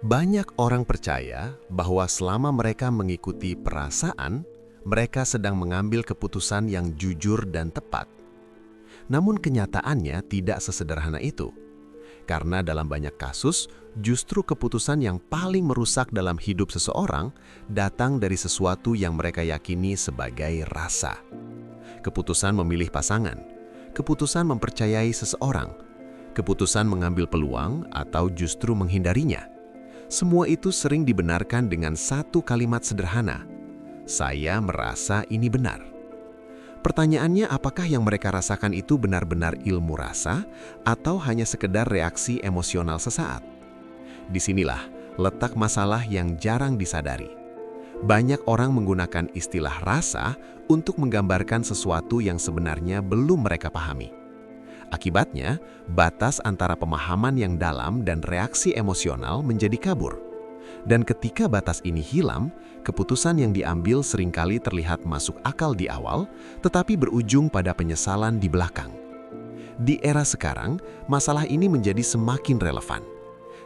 Banyak orang percaya bahwa selama mereka mengikuti perasaan, mereka sedang mengambil keputusan yang jujur dan tepat. Namun kenyataannya tidak sesederhana itu. Karena dalam banyak kasus, justru keputusan yang paling merusak dalam hidup seseorang datang dari sesuatu yang mereka yakini sebagai rasa. Keputusan memilih pasangan, keputusan mempercayai seseorang, keputusan mengambil peluang atau justru menghindarinya. Semua itu sering dibenarkan dengan satu kalimat sederhana, "Saya merasa ini benar." Pertanyaannya, apakah yang mereka rasakan itu benar-benar ilmu rasa atau hanya sekedar reaksi emosional sesaat? Disinilah letak masalah yang jarang disadari. Banyak orang menggunakan istilah rasa untuk menggambarkan sesuatu yang sebenarnya belum mereka pahami. Akibatnya, batas antara pemahaman yang dalam dan reaksi emosional menjadi kabur. Dan ketika batas ini hilang, keputusan yang diambil seringkali terlihat masuk akal di awal, tetapi berujung pada penyesalan di belakang. Di era sekarang, masalah ini menjadi semakin relevan.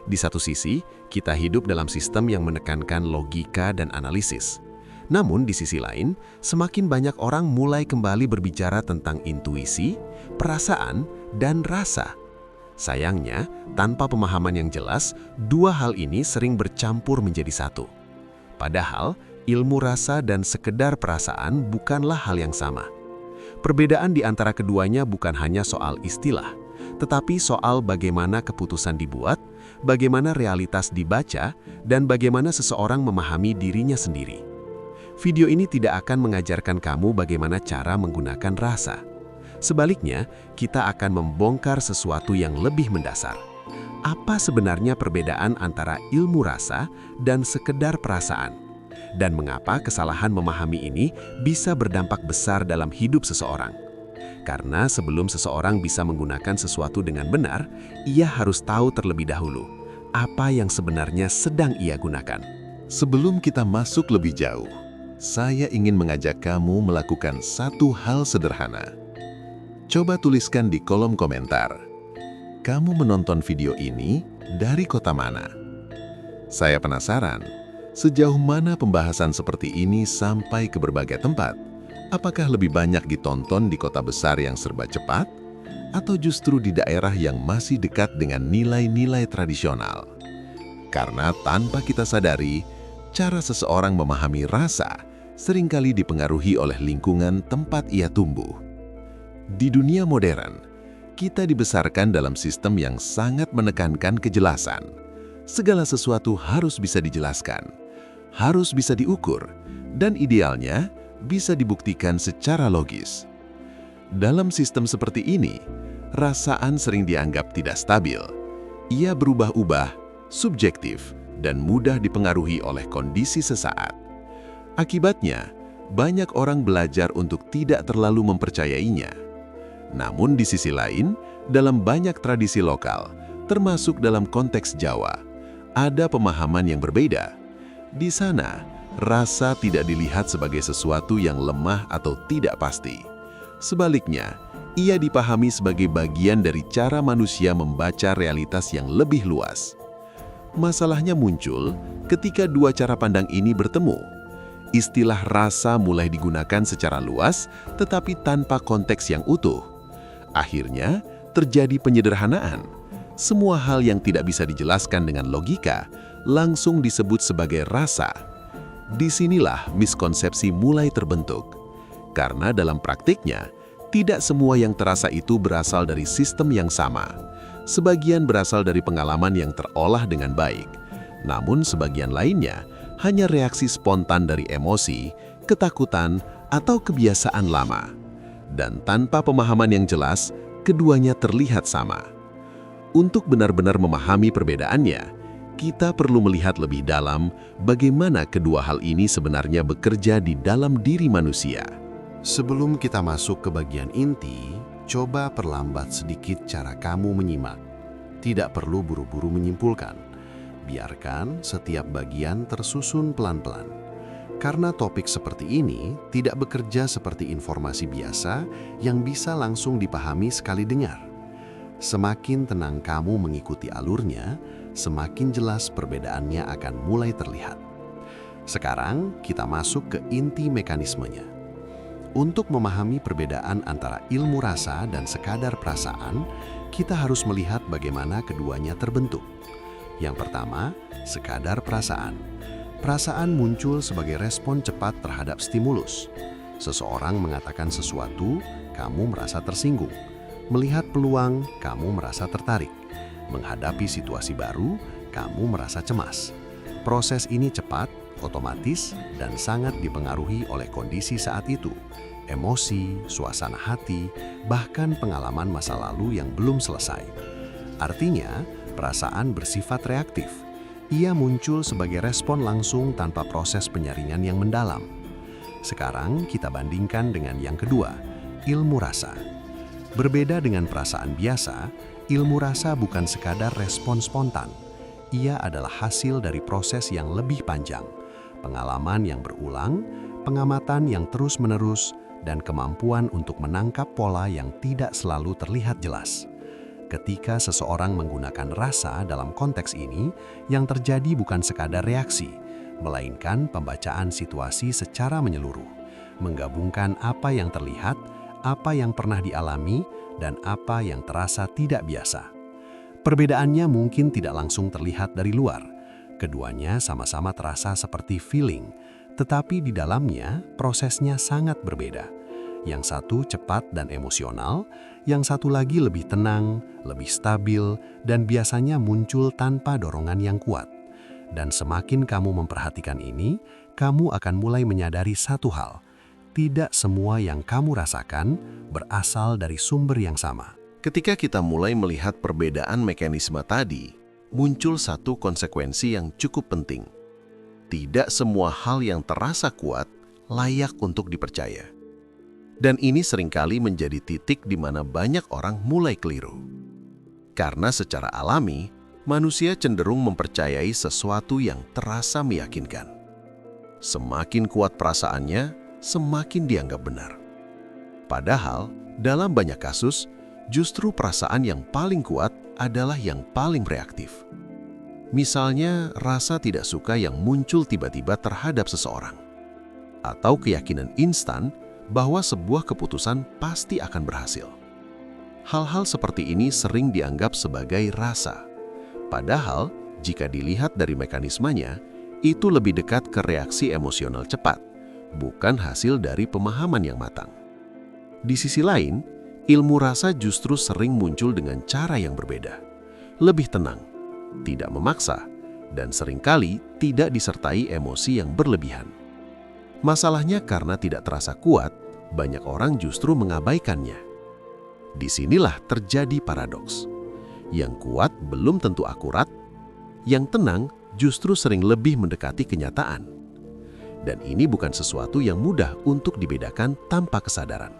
Di satu sisi, kita hidup dalam sistem yang menekankan logika dan analisis. Namun di sisi lain, semakin banyak orang mulai kembali berbicara tentang intuisi, perasaan, dan rasa. Sayangnya, tanpa pemahaman yang jelas, dua hal ini sering bercampur menjadi satu. Padahal, ilmu rasa dan sekedar perasaan bukanlah hal yang sama. Perbedaan di antara keduanya bukan hanya soal istilah, tetapi soal bagaimana keputusan dibuat, bagaimana realitas dibaca, dan bagaimana seseorang memahami dirinya sendiri. Video ini tidak akan mengajarkan kamu bagaimana cara menggunakan rasa. Sebaliknya, kita akan membongkar sesuatu yang lebih mendasar. Apa sebenarnya perbedaan antara ilmu rasa dan sekedar perasaan? Dan mengapa kesalahan memahami ini bisa berdampak besar dalam hidup seseorang? Karena sebelum seseorang bisa menggunakan sesuatu dengan benar, ia harus tahu terlebih dahulu apa yang sebenarnya sedang ia gunakan. Sebelum kita masuk lebih jauh, saya ingin mengajak kamu melakukan satu hal sederhana. Coba tuliskan di kolom komentar, kamu menonton video ini dari kota mana? Saya penasaran, sejauh mana pembahasan seperti ini sampai ke berbagai tempat? Apakah lebih banyak ditonton di kota besar yang serba cepat? Atau justru di daerah yang masih dekat dengan nilai-nilai tradisional? Karena tanpa kita sadari, cara seseorang memahami rasa seringkali dipengaruhi oleh lingkungan tempat ia tumbuh. Di dunia modern, kita dibesarkan dalam sistem yang sangat menekankan kejelasan. Segala sesuatu harus bisa dijelaskan, harus bisa diukur, dan idealnya bisa dibuktikan secara logis. Dalam sistem seperti ini, rasaan sering dianggap tidak stabil. Ia berubah-ubah, subjektif, dan mudah dipengaruhi oleh kondisi sesaat. Akibatnya, banyak orang belajar untuk tidak terlalu mempercayainya. Namun di sisi lain, dalam banyak tradisi lokal, termasuk dalam konteks Jawa, ada pemahaman yang berbeda. Di sana, rasa tidak dilihat sebagai sesuatu yang lemah atau tidak pasti. Sebaliknya, ia dipahami sebagai bagian dari cara manusia membaca realitas yang lebih luas. Masalahnya muncul ketika dua cara pandang ini bertemu. Istilah rasa mulai digunakan secara luas, tetapi tanpa konteks yang utuh. Akhirnya, terjadi penyederhanaan. Semua hal yang tidak bisa dijelaskan dengan logika langsung disebut sebagai rasa. Disinilah miskonsepsi mulai terbentuk. Karena dalam praktiknya, tidak semua yang terasa itu berasal dari sistem yang sama. Sebagian berasal dari pengalaman yang terolah dengan baik. Namun sebagian lainnya hanya reaksi spontan dari emosi, ketakutan, atau kebiasaan lama. Dan tanpa pemahaman yang jelas, keduanya terlihat sama. Untuk benar-benar memahami perbedaannya, kita perlu melihat lebih dalam bagaimana kedua hal ini sebenarnya bekerja di dalam diri manusia. Sebelum kita masuk ke bagian inti, coba perlambat sedikit cara kamu menyimak. Tidak perlu buru-buru menyimpulkan. Biarkan setiap bagian tersusun pelan-pelan. Karena topik seperti ini tidak bekerja seperti informasi biasa yang bisa langsung dipahami sekali dengar. Semakin tenang kamu mengikuti alurnya, semakin jelas perbedaannya akan mulai terlihat. Sekarang kita masuk ke inti mekanismenya. Untuk memahami perbedaan antara ilmu rasa dan sekadar perasaan, kita harus melihat bagaimana keduanya terbentuk. Yang pertama, sekadar perasaan. Perasaan muncul sebagai respon cepat terhadap stimulus. Seseorang mengatakan sesuatu, kamu merasa tersinggung. Melihat peluang, kamu merasa tertarik. Menghadapi situasi baru, kamu merasa cemas. Proses ini cepat, otomatis, dan sangat dipengaruhi oleh kondisi saat itu. Emosi, suasana hati, bahkan pengalaman masa lalu yang belum selesai. Artinya, perasaan bersifat reaktif. Ia muncul sebagai respon langsung tanpa proses penyaringan yang mendalam. Sekarang kita bandingkan dengan yang kedua, ilmu rasa. Berbeda dengan perasaan biasa, ilmu rasa bukan sekadar respon spontan. Ia adalah hasil dari proses yang lebih panjang, pengalaman yang berulang, pengamatan yang terus-menerus, dan kemampuan untuk menangkap pola yang tidak selalu terlihat jelas. Ketika seseorang menggunakan rasa dalam konteks ini, yang terjadi bukan sekadar reaksi, melainkan pembacaan situasi secara menyeluruh, menggabungkan apa yang terlihat, apa yang pernah dialami, dan apa yang terasa tidak biasa. Perbedaannya mungkin tidak langsung terlihat dari luar. Keduanya sama-sama terasa seperti feeling, tetapi di dalamnya prosesnya sangat berbeda. Yang satu cepat dan emosional, yang satu lagi lebih tenang, lebih stabil, dan biasanya muncul tanpa dorongan yang kuat. Dan semakin kamu memperhatikan ini, kamu akan mulai menyadari satu hal. Tidak semua yang kamu rasakan berasal dari sumber yang sama. Ketika kita mulai melihat perbedaan mekanisme tadi, muncul satu konsekuensi yang cukup penting. Tidak semua hal yang terasa kuat layak untuk dipercaya. Dan ini seringkali menjadi titik di mana banyak orang mulai keliru. Karena secara alami, manusia cenderung mempercayai sesuatu yang terasa meyakinkan. Semakin kuat perasaannya, semakin dianggap benar. Padahal, dalam banyak kasus, justru perasaan yang paling kuat adalah yang paling reaktif. Misalnya, rasa tidak suka yang muncul tiba-tiba terhadap seseorang. Atau keyakinan instan bahwa sebuah keputusan pasti akan berhasil. Hal-hal seperti ini sering dianggap sebagai rasa. Padahal, jika dilihat dari mekanismenya, itu lebih dekat ke reaksi emosional cepat, bukan hasil dari pemahaman yang matang. Di sisi lain, ilmu rasa justru sering muncul dengan cara yang berbeda. Lebih tenang, tidak memaksa, dan seringkali tidak disertai emosi yang berlebihan. Masalahnya karena tidak terasa kuat, banyak orang justru mengabaikannya. Disinilah terjadi paradoks. Yang kuat belum tentu akurat, yang tenang justru sering lebih mendekati kenyataan. Dan ini bukan sesuatu yang mudah untuk dibedakan tanpa kesadaran.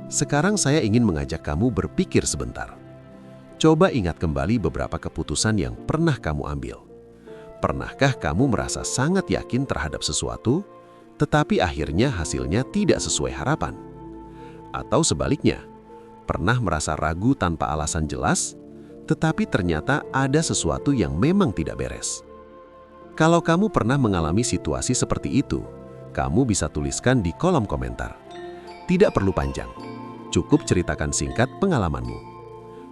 Sekarang saya ingin mengajak kamu berpikir sebentar. Coba ingat kembali beberapa keputusan yang pernah kamu ambil. Pernahkah kamu merasa sangat yakin terhadap sesuatu, tetapi akhirnya hasilnya tidak sesuai harapan? Atau sebaliknya, pernah merasa ragu tanpa alasan jelas, tetapi ternyata ada sesuatu yang memang tidak beres? Kalau kamu pernah mengalami situasi seperti itu, kamu bisa tuliskan di kolom komentar. Tidak perlu panjang. Cukup ceritakan singkat pengalamanmu.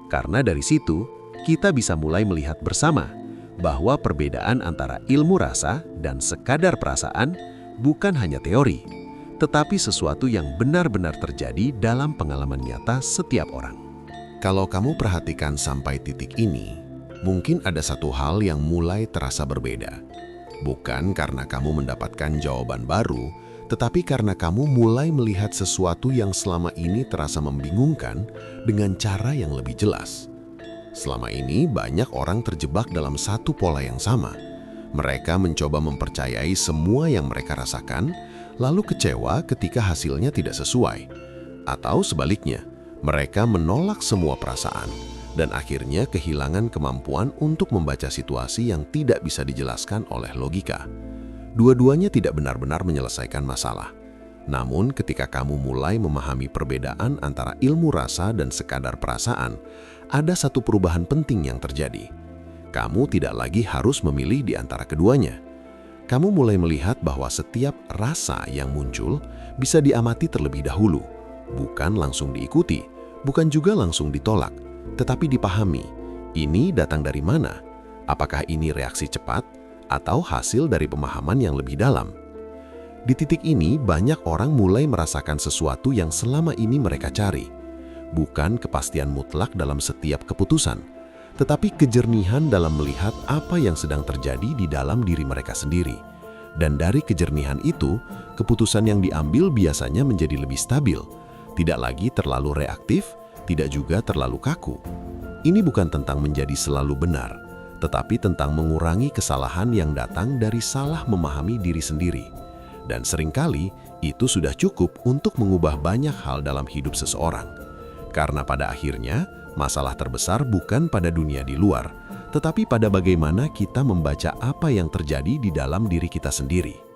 Karena dari situ, kita bisa mulai melihat bersama bahwa perbedaan antara ilmu rasa dan sekadar perasaan bukan hanya teori, tetapi sesuatu yang benar-benar terjadi dalam pengalaman nyata setiap orang. Kalau kamu perhatikan sampai titik ini, mungkin ada satu hal yang mulai terasa berbeda. Bukan karena kamu mendapatkan jawaban baru, tetapi karena kamu mulai melihat sesuatu yang selama ini terasa membingungkan dengan cara yang lebih jelas. Selama ini banyak orang terjebak dalam satu pola yang sama. Mereka mencoba mempercayai semua yang mereka rasakan, lalu kecewa ketika hasilnya tidak sesuai. Atau sebaliknya, mereka menolak semua perasaan dan akhirnya kehilangan kemampuan untuk membaca situasi yang tidak bisa dijelaskan oleh logika. Dua-duanya tidak benar-benar menyelesaikan masalah. Namun ketika kamu mulai memahami perbedaan antara ilmu rasa dan sekadar perasaan, ada satu perubahan penting yang terjadi. Kamu tidak lagi harus memilih di antara keduanya. Kamu mulai melihat bahwa setiap rasa yang muncul bisa diamati terlebih dahulu, bukan langsung diikuti, bukan juga langsung ditolak, tetapi dipahami. Ini datang dari mana? Apakah ini reaksi cepat atau hasil dari pemahaman yang lebih dalam? Di titik ini, banyak orang mulai merasakan sesuatu yang selama ini mereka cari. Bukan kepastian mutlak dalam setiap keputusan, tetapi kejernihan dalam melihat apa yang sedang terjadi di dalam diri mereka sendiri. Dan dari kejernihan itu, keputusan yang diambil biasanya menjadi lebih stabil, tidak lagi terlalu reaktif, tidak juga terlalu kaku. Ini bukan tentang menjadi selalu benar, tetapi tentang mengurangi kesalahan yang datang dari salah memahami diri sendiri. Dan seringkali itu sudah cukup untuk mengubah banyak hal dalam hidup seseorang. Karena pada akhirnya, masalah terbesar bukan pada dunia di luar, tetapi pada bagaimana kita membaca apa yang terjadi di dalam diri kita sendiri.